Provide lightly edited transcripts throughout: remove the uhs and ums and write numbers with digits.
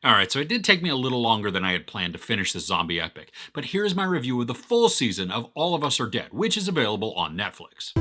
Alright, so it did take me a little longer than I had planned to finish this zombie epic, but here's my review of the full season of All of Us Are Dead, which is available on Netflix.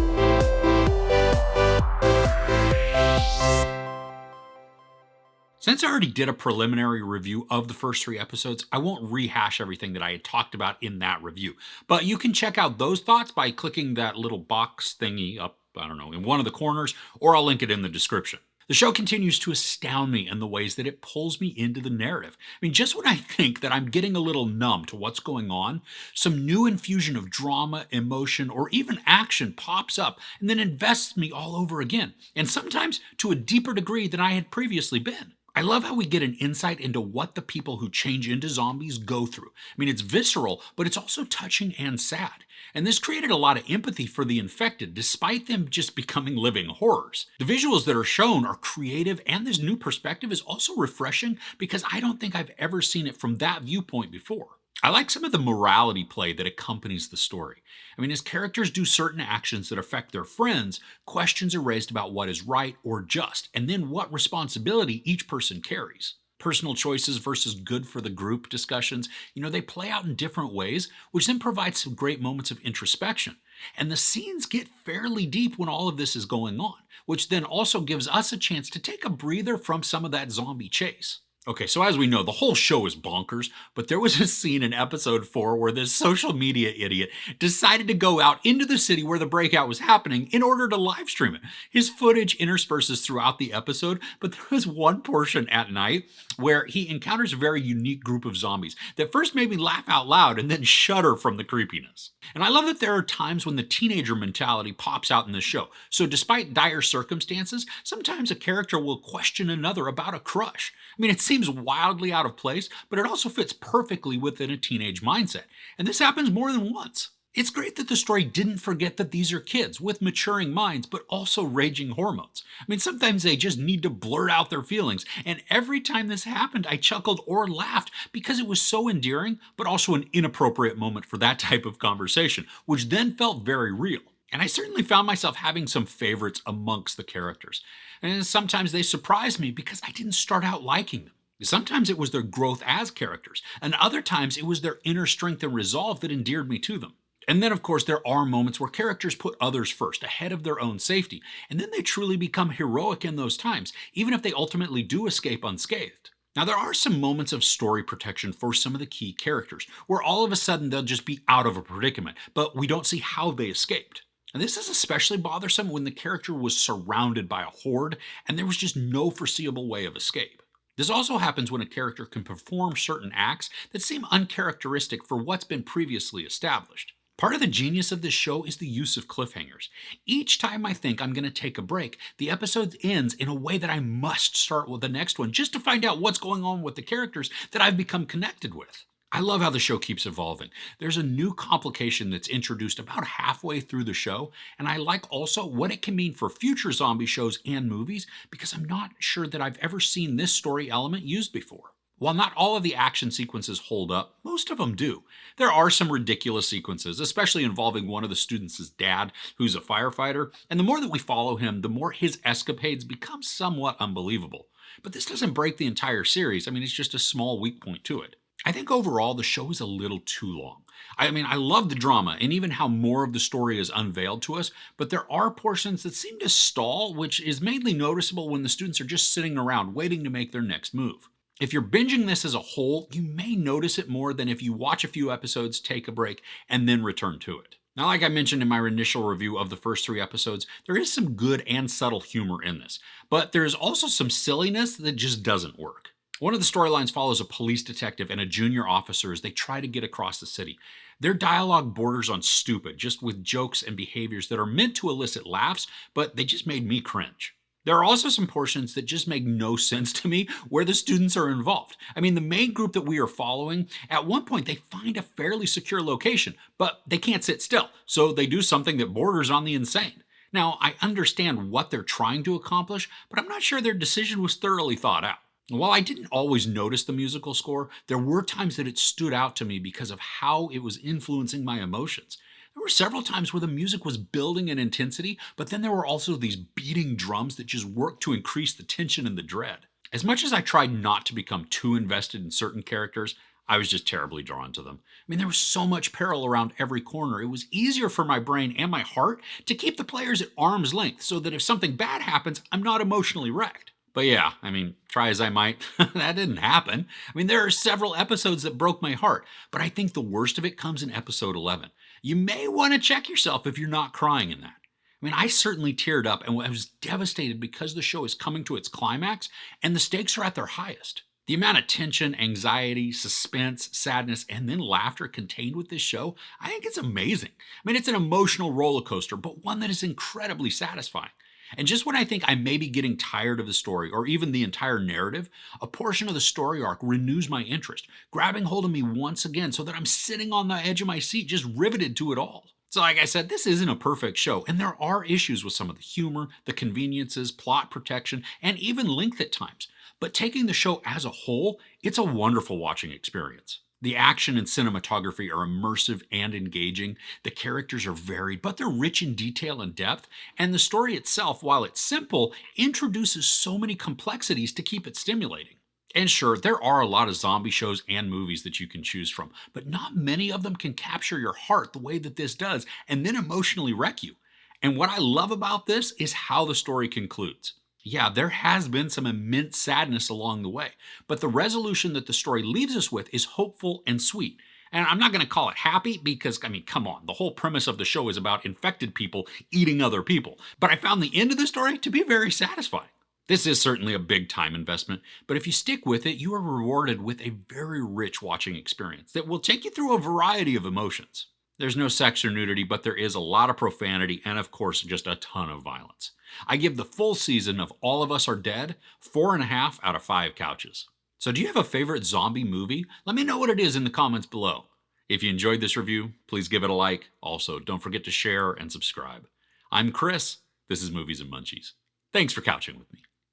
Since I already did a preliminary review of the first 3 episodes, I won't rehash everything that I had talked about in that review. But you can check out those thoughts by clicking that little box thingy up, I don't know, in one of the corners, or I'll link it in the description. The show continues to astound me in the ways that it pulls me into the narrative. I mean, just when I think that I'm getting a little numb to what's going on, some new infusion of drama, emotion, or even action pops up and then invests me all over again, and sometimes to a deeper degree than I had previously been. I love how we get an insight into what the people who change into zombies go through. I mean, it's visceral, but it's also touching and sad. And this created a lot of empathy for the infected, despite them just becoming living horrors. The visuals that are shown are creative, and this new perspective is also refreshing because I don't think I've ever seen it from that viewpoint before. I like some of the morality play that accompanies the story. I mean, as characters do certain actions that affect their friends, questions are raised about what is right or just, and then what responsibility each person carries. Personal choices versus good for the group discussions, they play out in different ways, which then provides some great moments of introspection. And the scenes get fairly deep when all of this is going on, which then also gives us a chance to take a breather from some of that zombie chase. Okay, so as we know, the whole show is bonkers, but there was a scene in episode 4 where this social media idiot decided to go out into the city where the breakout was happening in order to live stream it. His footage intersperses throughout the episode, but there was one portion at night where he encounters a very unique group of zombies that first made me laugh out loud and then shudder from the creepiness. And I love that there are times when the teenager mentality pops out in the show. So despite dire circumstances, sometimes a character will question another about a crush. I mean, it seems wildly out of place, but it also fits perfectly within a teenage mindset. And this happens more than once. It's great that the story didn't forget that these are kids with maturing minds, but also raging hormones. I mean, sometimes they just need to blurt out their feelings. And every time this happened, I chuckled or laughed because it was so endearing, but also an inappropriate moment for that type of conversation, which then felt very real. And I certainly found myself having some favorites amongst the characters. And sometimes they surprised me because I didn't start out liking them. Sometimes it was their growth as characters, and other times it was their inner strength and resolve that endeared me to them. And then, of course, there are moments where characters put others first, ahead of their own safety, and then they truly become heroic in those times, even if they ultimately do escape unscathed. Now, there are some moments of story protection for some of the key characters, where all of a sudden they'll just be out of a predicament, but we don't see how they escaped. And this is especially bothersome when the character was surrounded by a horde and there was just no foreseeable way of escape. This also happens when a character can perform certain acts that seem uncharacteristic for what's been previously established. Part of the genius of this show is the use of cliffhangers. Each time I think I'm going to take a break, the episode ends in a way that I must start with the next one just to find out what's going on with the characters that I've become connected with. I love how the show keeps evolving. There's a new complication that's introduced about halfway through the show, and I like also what it can mean for future zombie shows and movies because I'm not sure that I've ever seen this story element used before. While not all of the action sequences hold up, most of them do. There are some ridiculous sequences, especially involving one of the students' dad, who's a firefighter, and the more that we follow him, the more his escapades become somewhat unbelievable. But this doesn't break the entire series. I mean, it's just a small weak point to it. I think overall the show is a little too long. I love the drama and even how more of the story is unveiled to us, but there are portions that seem to stall, which is mainly noticeable when the students are just sitting around waiting to make their next move. If you're binging this as a whole, you may notice it more than if you watch a few episodes, take a break, and then return to it. Now, like I mentioned in my initial review of the first 3 episodes, there is some good and subtle humor in this, but there is also some silliness that just doesn't work. One of the storylines follows a police detective and a junior officer as they try to get across the city. Their dialogue borders on stupid, just with jokes and behaviors that are meant to elicit laughs, but they just made me cringe. There are also some portions that just make no sense to me where the students are involved. I mean, the main group that we are following, at one point they find a fairly secure location, but they can't sit still, so they do something that borders on the insane. Now, I understand what they're trying to accomplish, but I'm not sure their decision was thoroughly thought out. While I didn't always notice the musical score, there were times that it stood out to me because of how it was influencing my emotions. There were several times where the music was building in intensity, but then there were also these beating drums that just worked to increase the tension and the dread. As much as I tried not to become too invested in certain characters, I was just terribly drawn to them. I mean, there was so much peril around every corner. It was easier for my brain and my heart to keep the players at arm's length so that if something bad happens, I'm not emotionally wrecked. But yeah, I mean, try as I might, that didn't happen. I mean, there are several episodes that broke my heart, but I think the worst of it comes in episode 11. You may want to check yourself if you're not crying in that. I mean, I certainly teared up and I was devastated because the show is coming to its climax and the stakes are at their highest. The amount of tension, anxiety, suspense, sadness, and then laughter contained with this show, I think it's amazing. I mean, it's an emotional roller coaster, but one that is incredibly satisfying. And just when I think I may be getting tired of the story or even the entire narrative, a portion of the story arc renews my interest, grabbing hold of me once again so that I'm sitting on the edge of my seat, just riveted to it all. So, like I said, this isn't a perfect show, and there are issues with some of the humor, the conveniences, plot protection, and even length at times. But taking the show as a whole, it's a wonderful watching experience. The action and cinematography are immersive and engaging. The characters are varied, but they're rich in detail and depth. And the story itself, while it's simple, introduces so many complexities to keep it stimulating. And sure, there are a lot of zombie shows and movies that you can choose from, but not many of them can capture your heart the way that this does and then emotionally wreck you. And what I love about this is how the story concludes. Yeah, there has been some immense sadness along the way, but the resolution that the story leaves us with is hopeful and sweet. And I'm not going to call it happy because, I mean, come on, the whole premise of the show is about infected people eating other people. But I found the end of the story to be very satisfying. This is certainly a big time investment, but if you stick with it, you are rewarded with a very rich watching experience that will take you through a variety of emotions. There's no sex or nudity, but there is a lot of profanity and, of course, just a ton of violence. I give the full season of All of Us Are Dead 4.5 out of 5 couches. So do you have a favorite zombie movie? Let me know what it is in the comments below. If you enjoyed this review, please give it a like. Also, don't forget to share and subscribe. I'm Chris. This is Movies and Munchies. Thanks for couching with me.